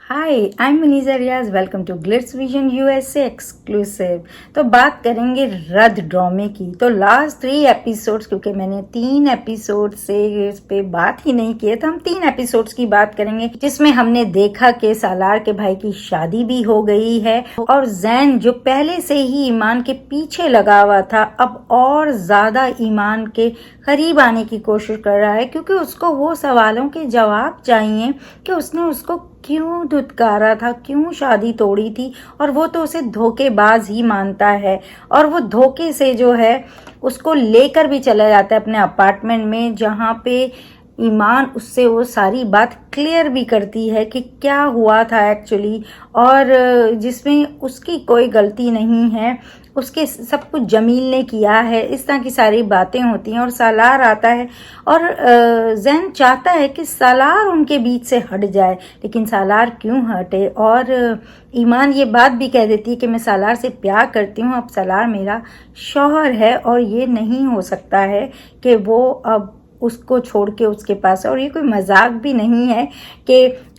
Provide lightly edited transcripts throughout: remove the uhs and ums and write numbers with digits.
Hi, I am Muneeza Riaz. Welcome to Glitz Vision USA exclusive. तो बात करेंगे रद्द ड्रामे की। तो लास्ट 3 एपिसोड्स, क्योंकि मैंने 3 एपिसोड से इस पे बात ही नहीं किए, तो हम 3 एपिसोड्स की बात करेंगे जिसमें हमने देखा कि सालार के भाई की शादी भी हो गई है और जैन जो पहले से ही ईमान के पीछे लगा हुआ था, अब और ज्यादा ईमान के करीब आने की कोशिश कर रहा है, क्योंकि उसको वो सवालों के जवाब चाहिए कि उसने उसको क्यों धुतकारा था, क्यों शादी तोड़ी थी। और वो तो उसे धोखेबाज ही मानता है और वो धोखे से जो है उसको लेकर भी चला जाता है अपने अपार्टमेंट में, जहाँ पे ईमान उससे वो सारी बात क्लियर भी करती है कि क्या हुआ था एक्चुअली, और जिसमें उसकी कोई गलती नहीं है, उसके सब कुछ जमील ने किया है। इस तरह की सारी बातें होती हैं और सालार आता है और जैन चाहता है कि सालार उनके बीच से हट जाए, लेकिन सालार क्यों हटे। और ईमान ये बात भी कह देती है कि मैं सालार से प्यार करती हूँ, अब सालार मेरा शौहर है और ये नहीं हो सकता है कि वो अब उसको छोड़ के उसके पास है। और ये कोई मजाक भी नहीं है कि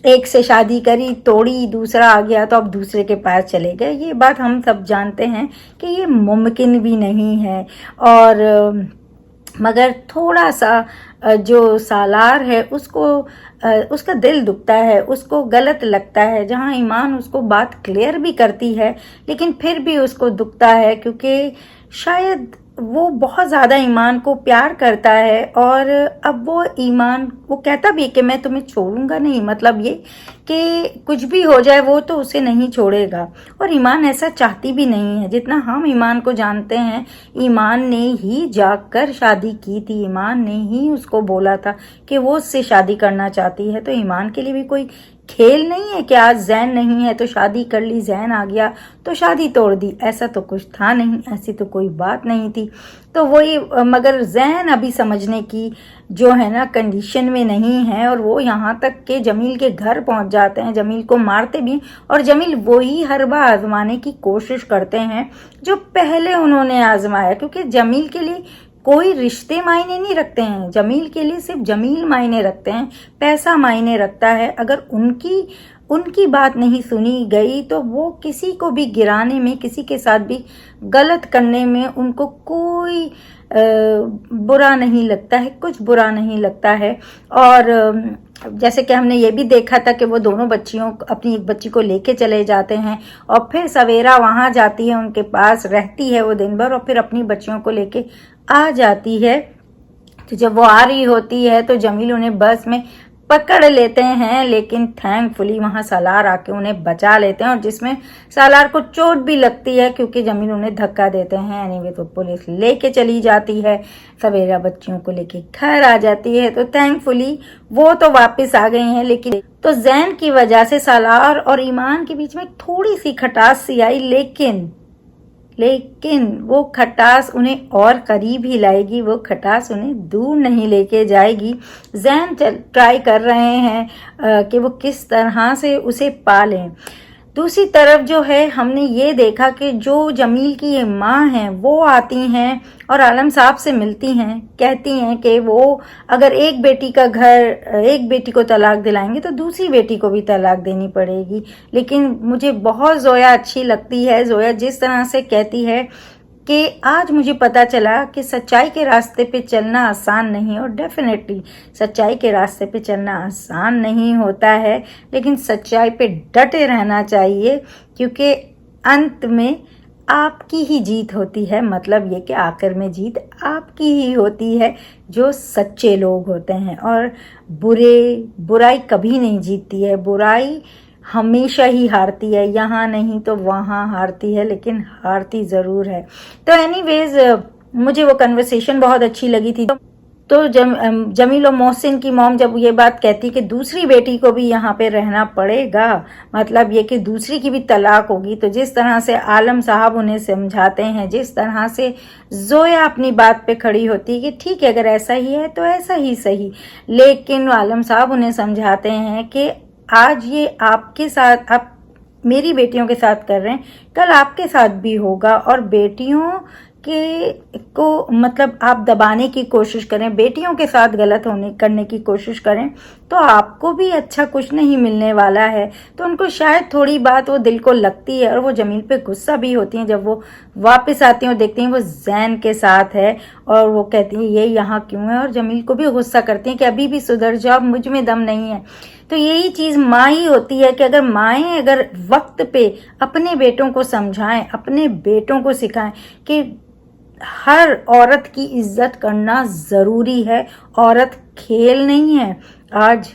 एक से शादी करी, तोड़ी, दूसरा आ गया तो अब दूसरे के पास चले गए। ये बात हम सब जानते हैं कि ये मुमकिन भी नहीं है। और मगर थोड़ा सा जो सालार है उसको उसका दिल दुखता है, उसको गलत लगता है, जहाँ ईमान उसको बात क्लियर भी करती है लेकिन फिर भी उसको दुखता है, क्योंकि शायद वो बहुत ज़्यादा ईमान को प्यार करता है। और अब वो कहता भी है कि मैं तुम्हें छोड़ूंगा नहीं, मतलब ये कि कुछ भी हो जाए वो तो उसे नहीं छोड़ेगा। और ईमान ऐसा चाहती भी नहीं है। जितना हम ईमान को जानते हैं, ईमान ने ही जाकर शादी की थी, ईमान ने ही उसको बोला था कि वो उससे शादी करना चाहती है। तो ईमान के लिए भी कोई खेल नहीं है कि आज जैन नहीं है तो शादी कर ली, जैन आ गया तो शादी तोड़ दी। ऐसा तो कुछ था नहीं, ऐसी तो कोई बात नहीं थी। तो वही, मगर जैन अभी समझने की जो है ना कंडीशन में नहीं है, और वो यहाँ तक के जमील के घर पहुंच जाते हैं, जमील को मारते भी, और जमील वही हरबा आजमाने की कोशिश करते हैं जो पहले उन्होंने आजमाया, क्योंकि जमील के लिए कोई रिश्ते मायने नहीं रखते हैं, जमील के लिए सिर्फ जमील मायने रखते हैं, पैसा मायने रखता है। अगर उनकी बात नहीं सुनी गई तो वो किसी को भी गिराने में, किसी के साथ भी गलत करने में उनको कोई बुरा नहीं लगता है, कुछ बुरा नहीं लगता है। और जैसे कि हमने ये भी देखा था कि वो दोनों बच्चियों, अपनी एक बच्ची को लेके चले जाते हैं और फिर सवेरा वहां जाती है, उनके पास रहती है वो दिन भर और फिर अपनी बच्चियों को लेके आ जाती है। तो जब वो आ रही होती है तो जमील उन्हें बस में पकड़ लेते हैं, लेकिन थैंकफुली वहां सालार आके उन्हें बचा लेते हैं, और जिसमें सालार को चोट भी लगती है क्योंकि जमील उन्हें धक्का देते हैं। एनीवे तो पुलिस लेके चली जाती है, सवेरा बच्चियों को लेके घर आ जाती है। तो थैंकफुली वो तो वापस आ गई हैं, लेकिन तो जैन की वजह से सालार और ईमान के बीच में थोड़ी सी खटास सी आई, लेकिन वो खटास उन्हें और करीब ही लाएगी, वो खटास उन्हें दूर नहीं लेके जाएगी। जैन ट्राई कर रहे हैं कि वो किस तरह से उसे पालें। दूसरी तरफ जो है, हमने ये देखा कि जो जमील की ये माँ हैं वो आती हैं और आलम साहब से मिलती हैं, कहती हैं कि वो अगर एक बेटी को तलाक दिलाएंगे तो दूसरी बेटी को भी तलाक देनी पड़ेगी। लेकिन मुझे बहुत जोया अच्छी लगती है, जोया जिस तरह से कहती है कि आज मुझे पता चला कि सच्चाई के रास्ते पे चलना आसान नहीं, और डेफिनेटली सच्चाई के रास्ते पे चलना आसान नहीं होता है, लेकिन सच्चाई पे डटे रहना चाहिए, क्योंकि अंत में आपकी ही जीत होती है। मतलब ये कि आखिर में जीत आपकी ही होती है, जो सच्चे लोग होते हैं। और बुराई कभी नहीं जीतती है, बुराई हमेशा ही हारती है, यहाँ नहीं तो वहाँ हारती है, लेकिन हारती ज़रूर है। तो एनीवेज मुझे वो कन्वर्सेशन बहुत अच्छी लगी थी। तो जमील और मोहसिन की मॉम जब ये बात कहती कि दूसरी बेटी को भी यहाँ पे रहना पड़ेगा, मतलब ये कि दूसरी की भी तलाक होगी, तो जिस तरह से आलम साहब उन्हें समझाते हैं, जिस तरह से जोया अपनी बात पे खड़ी होती है कि ठीक है अगर ऐसा ही है तो ऐसा ही सही, लेकिन आलम साहब उन्हें समझाते हैं कि आज ये आपके साथ, आप मेरी बेटियों के साथ कर रहे हैं, कल आपके साथ भी होगा, और बेटियों को मतलब आप दबाने की कोशिश करें, बेटियों के साथ गलत करने की कोशिश करें, तो आपको भी अच्छा कुछ नहीं मिलने वाला है। तो उनको शायद थोड़ी बात वो दिल को लगती है और वो जमील पे गुस्सा भी होती हैं जब वो वापस आती हैं और देखती हैं वो जैन के साथ है, और वो कहती हैं ये यहाँ क्यों है, और जमील को भी गुस्सा करती हैं कि अभी भी सुधर जाओ, मुझ में दम नहीं है। तो यही चीज़ माँ ही होती है कि अगर माएँ अगर वक्त पे अपने बेटों को समझाएं, अपने बेटों को सिखाएं कि हर औरत की इज्जत करना ज़रूरी है, औरत खेल नहीं है। आज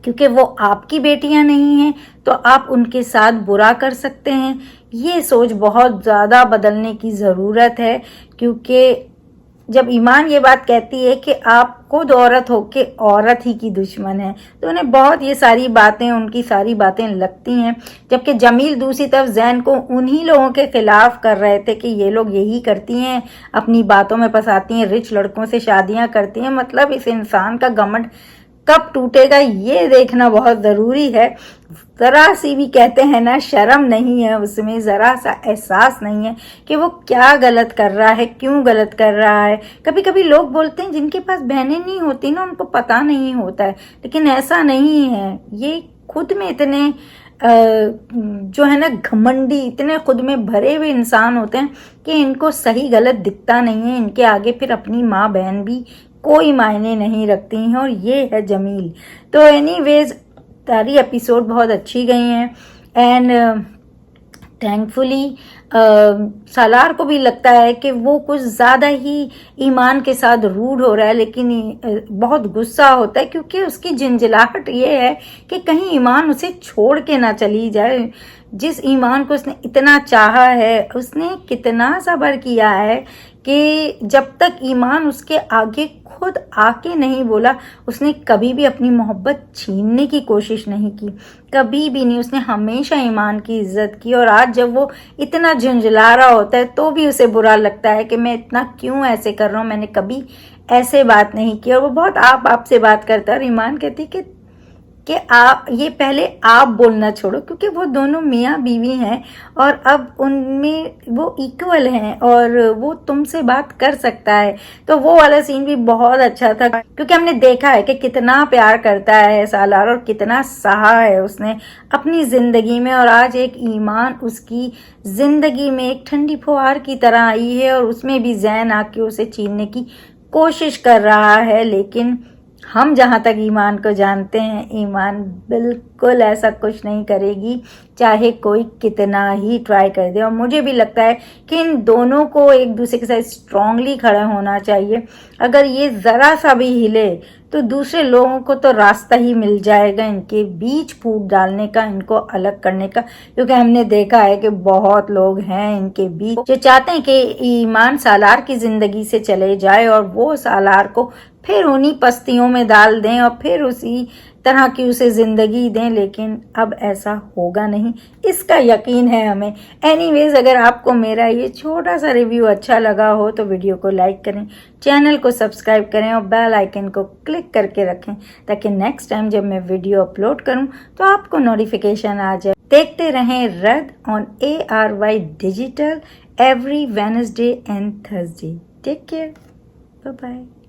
क्योंकि वो आपकी बेटियां नहीं हैं तो आप उनके साथ बुरा कर सकते हैं, ये सोच बहुत ज़्यादा बदलने की ज़रूरत है। क्योंकि जब ईमान ये बात कहती है कि आप खुद औरत हो के औरत ही की दुश्मन है, तो उन्हें बहुत ये सारी बातें, उनकी सारी बातें लगती हैं। जबकि जमील दूसरी तरफ जैन को उन्हीं लोगों के खिलाफ कर रहे थे कि ये लोग यही करती हैं, अपनी बातों में फंसाती हैं, रिच लड़कों से शादियां करती हैं। मतलब इस इंसान का घमंड कब टूटेगा ये देखना बहुत ज़रूरी है। ज़रा सी भी कहते हैं ना शर्म नहीं है उसमें, ज़रा सा एहसास नहीं है कि वो क्या गलत कर रहा है, क्यों गलत कर रहा है। कभी कभी लोग बोलते हैं जिनके पास बहनें नहीं होती ना उनको पता नहीं होता है, लेकिन ऐसा नहीं है। ये खुद में इतने जो है ना घमंडी, इतने खुद में भरे हुए इंसान होते हैं कि इनको सही गलत दिखता नहीं है। इनके आगे फिर अपनी माँ बहन भी कोई मायने नहीं रखती हैं, और ये है जमील। तो एनीवेज सारी एपिसोड बहुत अच्छी गई हैं एंड थैंकफुली सालार को भी लगता है कि वो कुछ ज़्यादा ही ईमान के साथ रूड हो रहा है, लेकिन बहुत गुस्सा होता है क्योंकि उसकी झंझलाहट ये है कि कहीं ईमान उसे छोड़ के ना चली जाए। जिस ईमान को उसने इतना चाहा है, उसने कितना सब्र किया है कि जब तक ईमान उसके आगे खुद आके नहीं बोला, उसने कभी भी अपनी मोहब्बत छीनने की कोशिश नहीं की, कभी भी नहीं। उसने हमेशा ईमान की इज्जत की, और आज जब वो इतना झुंझला रहा होता है तो भी उसे बुरा लगता है कि मैं इतना क्यों ऐसे कर रहा हूँ, मैंने कभी ऐसे बात नहीं की। और वो बहुत आप से बात करता है, और ईमान कहती कि आप ये पहले आप बोलना छोड़ो, क्योंकि वो दोनों मियाँ बीवी हैं और अब उनमें वो इक्वल हैं और वो तुमसे बात कर सकता है। तो वो वाला सीन भी बहुत अच्छा था, क्योंकि हमने देखा है कि कितना प्यार करता है सालार और कितना सहा है उसने अपनी ज़िंदगी में। और आज एक ईमान उसकी ज़िंदगी में एक ठंडी फुहार की तरह आई है, और उसमें भी जैन आके उसे छीनने की कोशिश कर रहा है। लेकिन हम जहाँ तक ईमान को जानते हैं, ईमान बिल्कुल ऐसा कुछ नहीं करेगी, चाहे कोई कितना ही ट्राई कर दे। और मुझे भी लगता है कि इन दोनों को एक दूसरे के साथ स्ट्रांगली खड़ा होना चाहिए। अगर ये ज़रा सा भी हिले तो दूसरे लोगों को तो रास्ता ही मिल जाएगा इनके बीच फूट डालने का, इनको अलग करने का। क्योंकि हमने देखा है कि बहुत लोग हैं इनके बीच जो चाहते हैं कि ईमान सालार की ज़िंदगी से चले जाए और वो सालार को फिर उन्हीं पस्तियों में डाल दें और फिर उसी तरह की उसे ज़िंदगी दें। लेकिन अब ऐसा होगा नहीं, इसका यकीन है हमें। एनीवेज, अगर आपको मेरा ये छोटा सा रिव्यू अच्छा लगा हो तो वीडियो को लाइक करें, चैनल को सब्सक्राइब करें और बेल आइकन को क्लिक करके रखें, ताकि नेक्स्ट टाइम जब मैं वीडियो अपलोड करूं तो आपको नोटिफिकेशन आ जाए। देखते रहें रद on ARY Digital every Wednesday and Thursday. Take care, bye bye.